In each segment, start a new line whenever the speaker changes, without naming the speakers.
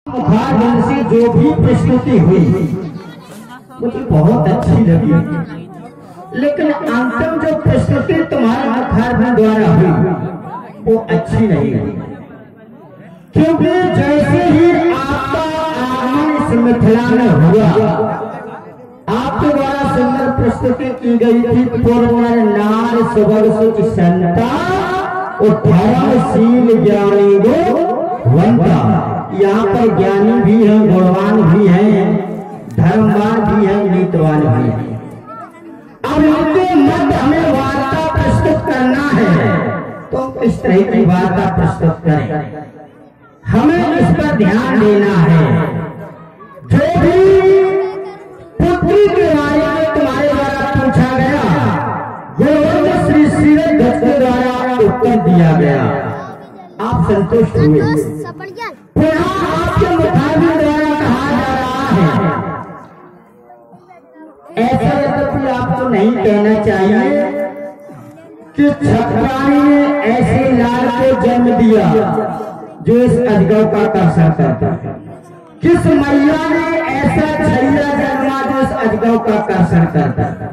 मुखारबिंद से जो भी प्रस्तुति हुई मुझे बहुत अच्छी लगी, लेकिन अंतिम जो प्रस्तुति तुम्हारे मुखारबिंद द्वारा हुई वो अच्छी नहीं लगी, क्योंकि जैसे ही आपका आगमन इस मिथिला में हुआ, आपके द्वारा सुंदर प्रस्तुति की गई थी। पूर्ण नार सुभग सुच संता और धर्मशील ज्ञानी गो वंता। यहाँ पर ज्ञानी भी है, गुणवान भी है, धर्मवान भी है, नीतवान भी है। अब इनके मध्य हमें वार्ता प्रस्तुत करना है, तो इस तरह की वार्ता प्रस्तुत करें, हमें इस पर ध्यान देना है। जो भी पुत्री के बारे में तुम्हारे द्वारा पूछा गया, गोविंद श्री श्रीरथ भट्ट के द्वारा उत्तर दिया गया, आप संतुष्ट हुए। पुनः आपके मुखारबिंद द्वारा कहा जा रहा है, ऐसा यद्यपि आपको नहीं कहना चाहिए कि छत्राणी ने ऐसे लाल को जन्म दिया जो इस अजगर का कर सकता था, किस मैया ने ऐसा छैया जन्मा जो इस अजगर का कर सकता था।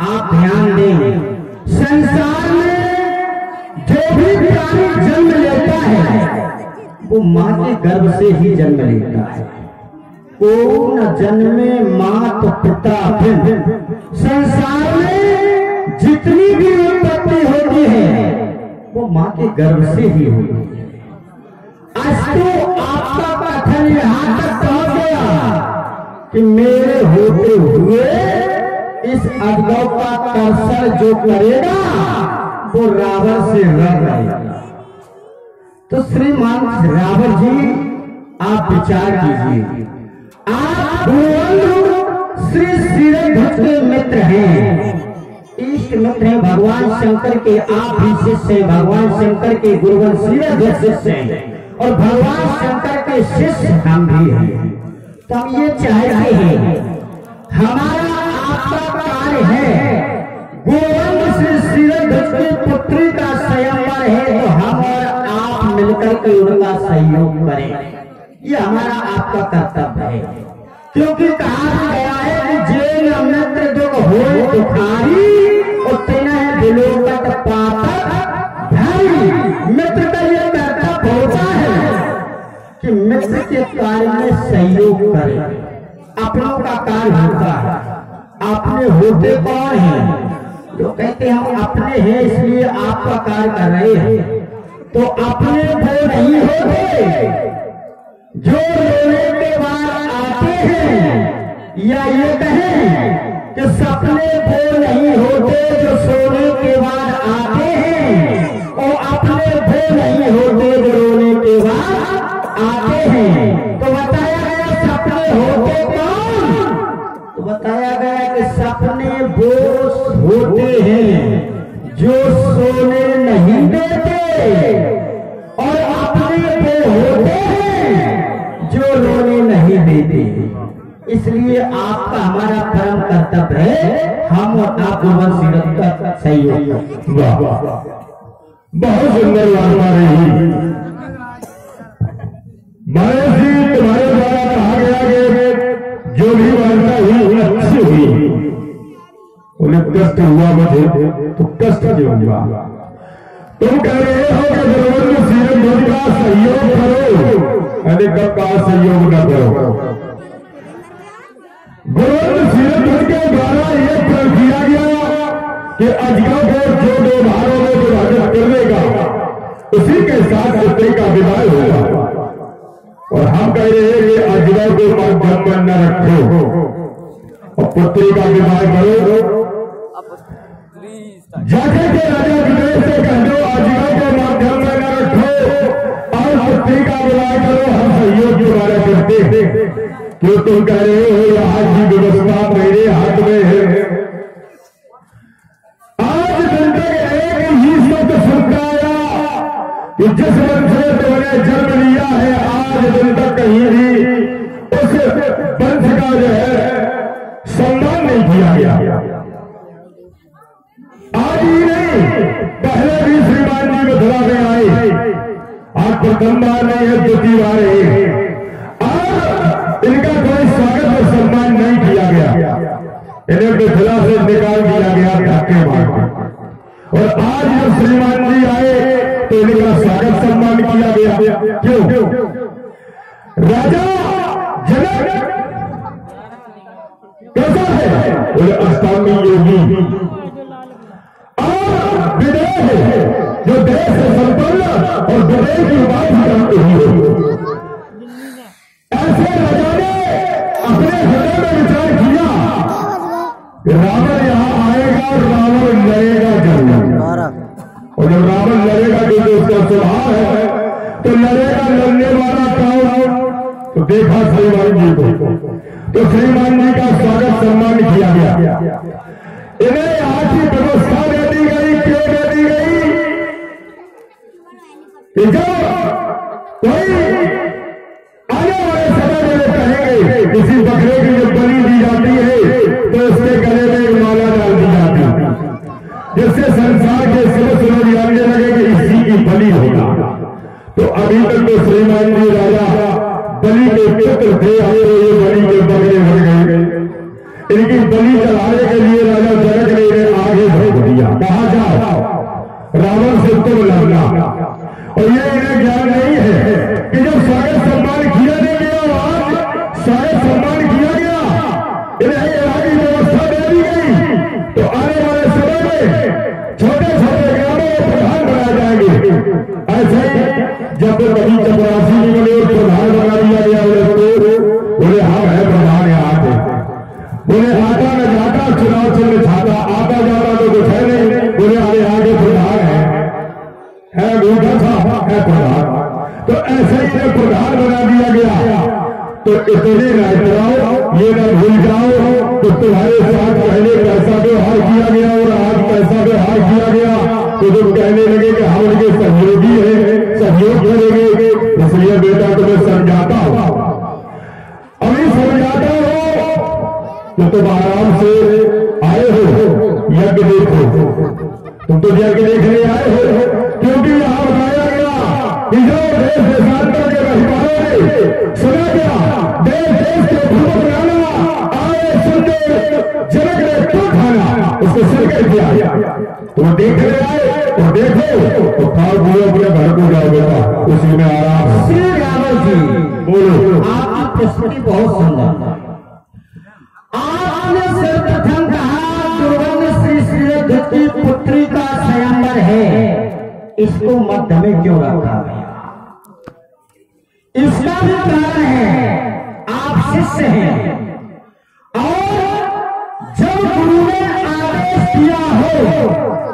आप ध्यान दें, संसार में जो भी प्राणी जन्म लेता है वो माँ के गर्भ से ही जन्म लेता है। कौन जन्मे मात पिता भिन्न, संसार में जितनी भी उत्पत्ति होती है वो माँ के गर्भ से ही होती है। आज तो आपका कथन यहाँ तक पहुंच गया कि मेरे होते हुए इस अजगर का कर्षण जो करेगा वो रावण से लड़ रहेगा। तो श्रीमान रावण जी, आप विचार कीजिए, आप श्री श्रीरथ भट्ट के मित्र हैं, इष्ट मित्र हैं, भगवान शंकर के आप भी शिष्य हैं, भगवान शंकर के गुरुवन श्रीरथ भट्ट शिष्य हैं और भगवान शंकर के शिष्य हम भी हैं। तो हम ये चाहते हैं, हमारा आपका कार्य है, गोविंद श्री श्रीरथ भट्ट की पुत्री का स्वयंवर है, तो हम और आप मिलकर के उनका सहयोग करें, ये हमारा आपका कर्तव्य है। क्योंकि कहा गया है कि जे मित्र जो हो दुखारी उतना है दिलोकत पातक भाई। मित्र का ये कर्तव्य होता है कि मित्र के कार्य में सहयोग करे, अपनों का कार्य होता है। अपने होते कौन है? जो कहते हैं हम अपने हैं इसलिए आपका कार्य कर रहे हैं, तो अपने वो नहीं होते जो रोने के बाद आते हैं, या ये कहें कि सपने वो नहीं होते जो सोने के बाद आते हैं, और अपने वो नहीं होते जो रोने के बाद आते हैं। तो बताया गया सपने होते कौन? तो बताया गया कि सपने वो होते हैं जो सोने नहीं देते, और अपने वो होते हैं जो रोने नहीं देते। इसलिए आपका हमारा परम कर्तव्य है, हम और आप गोविंद श्रीरथ का सहयोग। वाह बहुत सुंदर वार्ता रही महाराज जी, तुम्हारे द्वारा कहा गया कि जो भी वार्ता हुई अच्छी हुई। उन्हें कष्ट हुआ मुझे, तो कष्ट क्यों हुआ? तुम कह रहे हो कि गोविंद श्रीरथ भट्ट का सहयोग करो, मैंने कब कहा सहयोग न करो? गोविंद श्रीरथ भट्ट के द्वारा यह प्रण किया गया कि अजगर को जो दो भारों में विभाजित कर देगा उसी के साथ पुत्री का विवाह होगा। और हम कह रहे हैं कि अजगर को मध्यम में न रखो और पुत्री का विवाह करो। जाके के राजा विदेश से कह दो अजगर को माध्यम में न रखो और पुत्री का विवाह करो, हम सहयोग द्वारा करते हैं। क्यों तुम कह रहे हो आज की व्यवस्था मेरे हाथ में है? आज दिन तक एक ही शब्द सुनता आया कि जिस वंश से तुमने जन्म लिया है, आज दिन तक कहीं भी उस वंश का जो है सम्मान नहीं किया गया। आज ही नहीं, पहले भी श्रीमान जी मथुरा में आए, आज प्रथम बार नहीं है, द्वितीय बार है।
मिथिला से निकाल दिया गया धक्के मार के। और आज जब श्रीमान जी आए तो इनका स्वागत सम्मान किया गया। क्यों? राजा जनक कैसा है? बोले अष्टांगी योगी और विदेह है, जो देश से संपन्न और विदेह की बात जानते हुए। ऐसे राजा ने अपने हृदय में विचार किया कि रावण यहां आएगा और रावण लड़ेगा जरूर। और जब रावण लड़ेगा क्योंकि उसका स्वभाव है, तो लड़ेगा, लड़ने वाला कौन? तो देखा श्रीमान जी को, तो श्रीमान जी का स्वागत सम्मान किया गया। इन्हें यहाँ की व्यवस्था दे दी गई। क्यों दे दी गई? कि जब कोई आने वाले समय में कहेंगे किसी बकरे की जब बलि दी जाती है तो उसके गले में एक माला डाल दी जाती है, जिससे संसार के समस्त लोग जानने लगे कि इसी की बलि होगा। तो अभी तक तो श्रीमान जी राजा बलि के पुत्र थे, और ये बलि के बकरे बन गए। इनकी बलि चढ़ाने के लिए राजा जनक ने इन्हें आगे भेज दिया। कहा जाओ रावण से तुम लड़ना। और ये इन्हें ज्ञान नहीं है कि जब स्वागत सम्मान किया नहीं गया, आज स्वागत सम्मान किया गया, इन्हें यहाँ की व्यवस्था दे दी गई, तो आने वाले समय में छोटे छोटे ग्रामों में प्रधान बनाए जाएंगे। ऐसे ही जब कभी चपरासी निकले और प्रधान बना दिया गया बोले हम है प्रधान यहाँ पे। बोले आता न जाता चुनाव चिन्ह छाता, आता जाता तो कुछ है नहीं। बोले अरे आगे प्रधान है गूढ़ा था है प्रधान। तो ऐसे ही प्रधान बना दिया गया। तो इतने न इतराओ, ये न भूल जाओ तो तुम्हारे साथ पहले कैसा व्यवहार किया गया और आज कैसा व्यवहार किया गया, तो तुम कहने लगे कि हम उनके सहयोगी हैं, सहयोग करेंगे। इसलिए बेटा तुम्हें समझाता हूं, अभी समझाता हो तो तुम आराम से आए हो यज्ञ देखो। तुम तो यज्ञ देखने आए हो, क्योंकि यहां बताया गया कि जो देश देशांतर के रहवालों ने सुना गया देश देश के भूख बनाना आए सुनते जनक ने तो खाना उसको सिर कर दिया। तो देखने आए तो देखो तो खाओ बोलो अपने घर को जाओ बेटा, उसी में आराम।
श्री रावण जी
बोलो।
आपकी प्रस्तुति बहुत सुंदर। आपने सर्वप्रथम कहा दुर्गंध श्री श्रीरथ की पुत्री का स्वयंवर है, इसको मध्य में क्यों रखा गया? इसका भी कारण है, आप शिष्य हैं और जब गुरु ने आदेश दिया हो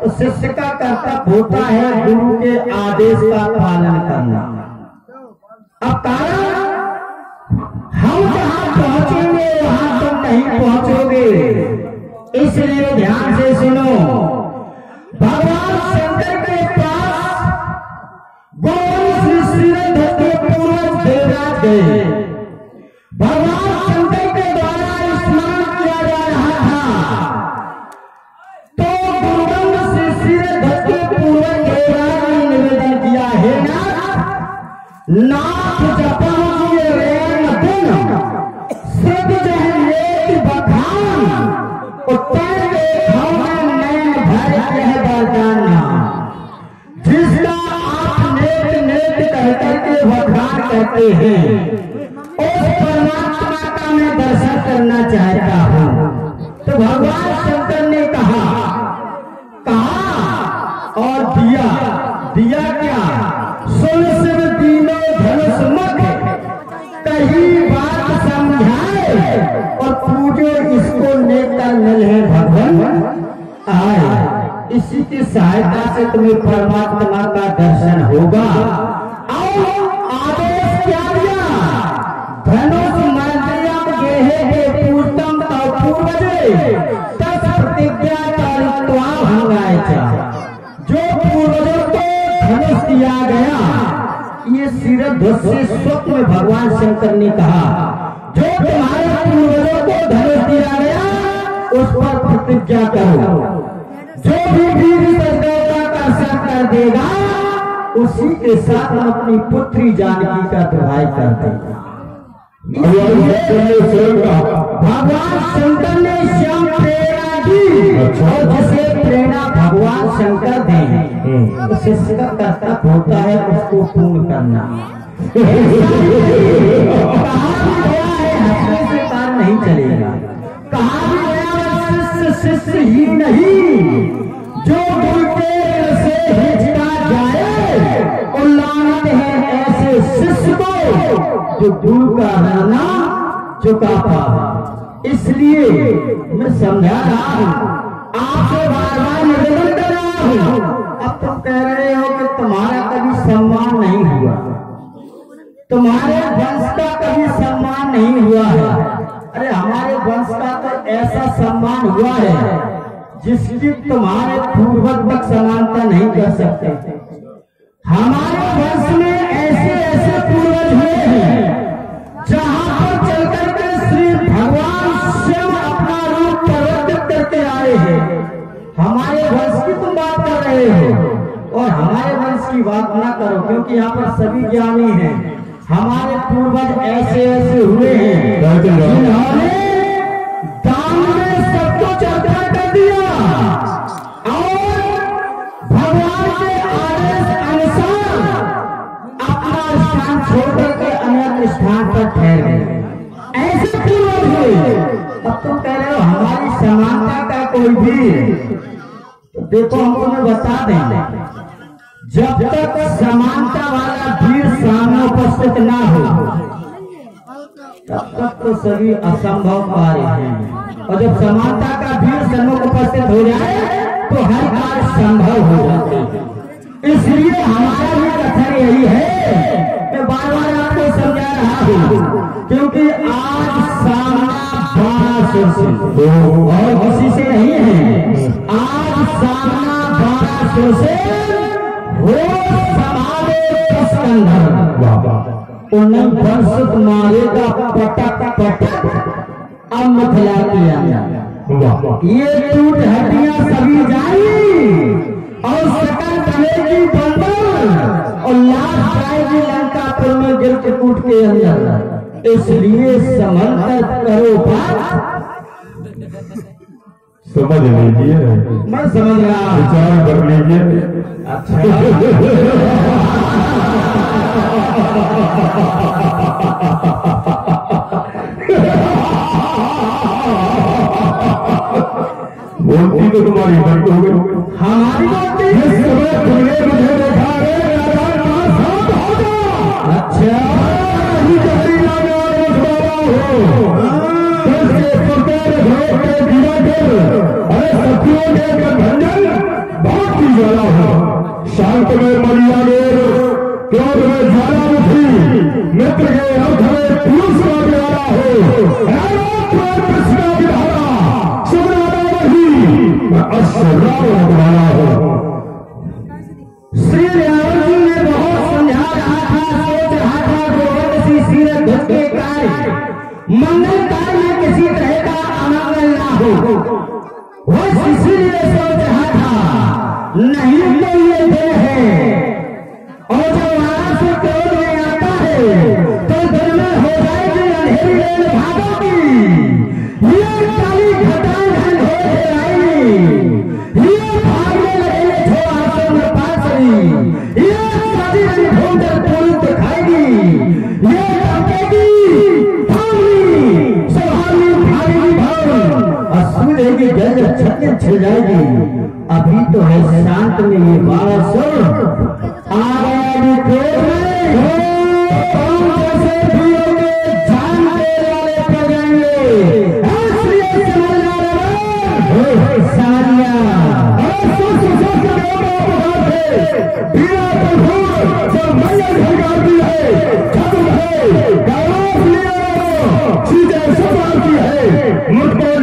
तो शिष्य का कर्तव्य होता है गुरु के आदेश का पालन करना। अब कारण हम जहां पहुंचेंगे वहां तुम नहीं पहुंचोगे, इसलिए ध्यान से सुनो। भगवान शंकर के पास गौरी श्री श्रीरथ के पूर्वज देवराज गए। भगवान शंकर के द्वारा स्नान किया जा रहा था, तो दुर्गंध श्री श्रीरथ के पूर्वज देवराज ने निवेदन किया, हे नाथ जपा सिद्ध जहन बखान उत्तर देखो में नैन भर कह बरदाना। जिसका आप नेत नेत कह करके बखान करते हैं, उस परमात्मा का मैं दर्शन करना चाहता हूँ। तो भगवान शंकर ने कहा और दिया क्या? सुन शिव दीनो धनुष मुख कही बात समझाए और पूजो इसको नेता नल है भगवान आए। इसी की सहायता से तुम्हें परमात्मा का दर्शन होगा। और आदेश क्या दिया? धनुष मंत्रियम गेहे के पूर्तम पूर्वजे तस प्रतिज्ञा कारित्वा भंगाय। जो पूर्वजों को धनुष दिया गया, ये शिरध्वज से स्वप्न में भगवान शंकर ने कहा, जो तुम्हारे पूर्वजों को धनुष दिया गया उस पर प्रतिज्ञा करो। जो भी वीर देवता का दर्शन कर देगा उसी के साथ हम अपनी पुत्री जानकी का दुहाई कर देगा।
भगवान शंकर ने स्वयं कहा
भगवान शंकर ने स्वयं प्रेरणा दी। और जिसे प्रेरणा भगवान शंकर दें तो शिष्य का कर्तव्य होता है उसको पूर्ण करना। कहा भी गया है हंसने से काम नहीं चलेगा। कहा भी गया शिष्य शिष्य ही नहीं जो गुरु के से हिचका जाए और लानत है ऐसे शिष्य को जो गुरु का रहना चुका पावे। इसलिए मैं समझा रहा हूं, आपसे बार बार निवेदन कर रहा हूं। अब तुम कह रहे हो कि तुम्हारा कभी सम्मान नहीं हुआ, तुम्हारे वंश का कभी सम्मान नहीं हुआ है। अरे हमारे वंश का तो ऐसा सम्मान हुआ है जिसकी तुम्हारे पूर्वज तक समानता नहीं कर सकते। हमारे वंश में ऐसे ऐसे पूर्वज हुए हैं जहां पर चलकर के श्री भगवान स्वयं अपना रूप परिवर्तित करके आए हैं। हमारे वंश की तुम बात कर रहे हो और हमारे वंश की बात ना करो, क्योंकि यहाँ पर सभी ज्ञानी हैं। हमारे पूर्वज ऐसे ऐसे हुए हैं जिन्होंने दान में सबको चर्चा कर दिया और भगवान के आदेश अनुसार अपना स्थान छोड़कर के अन्य स्थान पर ठहर गए। ऐसे पूर्वज हुए। अब तुम कह रहे हो हमारी समानता का कोई भी, तो देखो हम तुम्हें बता दें, जब तक समानता वाला वीर सामने उपस्थित ना हो तब तक तो सभी असंभव कार्य हैं। और जब समानता का वीर सम्मुख उपस्थित हो जाए तो हर कार्य संभव हो जाते हैं। इसलिए हमारा भी कथन यही है, मैं बार बार आपको समझा रहा हूँ, क्योंकि आज सामना 1200 से और किसी से नहीं है। आज सामना 1200 से वो समारे उन्हें वर्षित मारेगा पटक पटक अब मिथिला के अंदर ये टूट हड्डियां सभी जाएंगी और सकल बनेगी बंदर और लाश जाएगी लंकापुर में गिरकूट के अंदर। इसलिए समर्पित करो बात,
समझ लीजिए।
मैं समझ रहा,
विचार कर लीजिए।
अच्छा
बोलती तो तुम्हारी बात हो गई,
हमारी बात
तुमने मुझे देखा है।
अच्छा
अरे सखियों के गठबंधन बहुत ही ज्यादा हो। शांत में मरियादेव, क्रोध में ज्वालामुखी, मित्र के अर्थ में पुरुष का प्यारा हो। कृष्णा की धारा सुनाना वही अश्वराम तुम्हारा हो।
श्री रावण जी ने बहुत समझा रहा था, सोच रहा था गोविंद सी सीरत ध्वज के कार्य मंगल कार्य में किसी तरह का अमंगल ना हो। वो इसीलिए सोच रहा था नहीं तो ये दिन है और जब वहां से क्रोध में आता है तो दिन में हो जाएगी अंधेरी रेल भागों की। ये काली घटाएं धन हो जाएगी, ये भागने लगेंगे छोड़ा से पासरी, ये सारी भूंजर पूरी दिखाएगी, ये टपकेगी की जल छत छिड़ जाएगी। अभी तो है शांत में ये बात सुन, आ गया क्रोध में जैसे वीरों के जान देने वाले पड़ जाएंगे। इसलिए सारिया
मुझको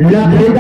लखेगा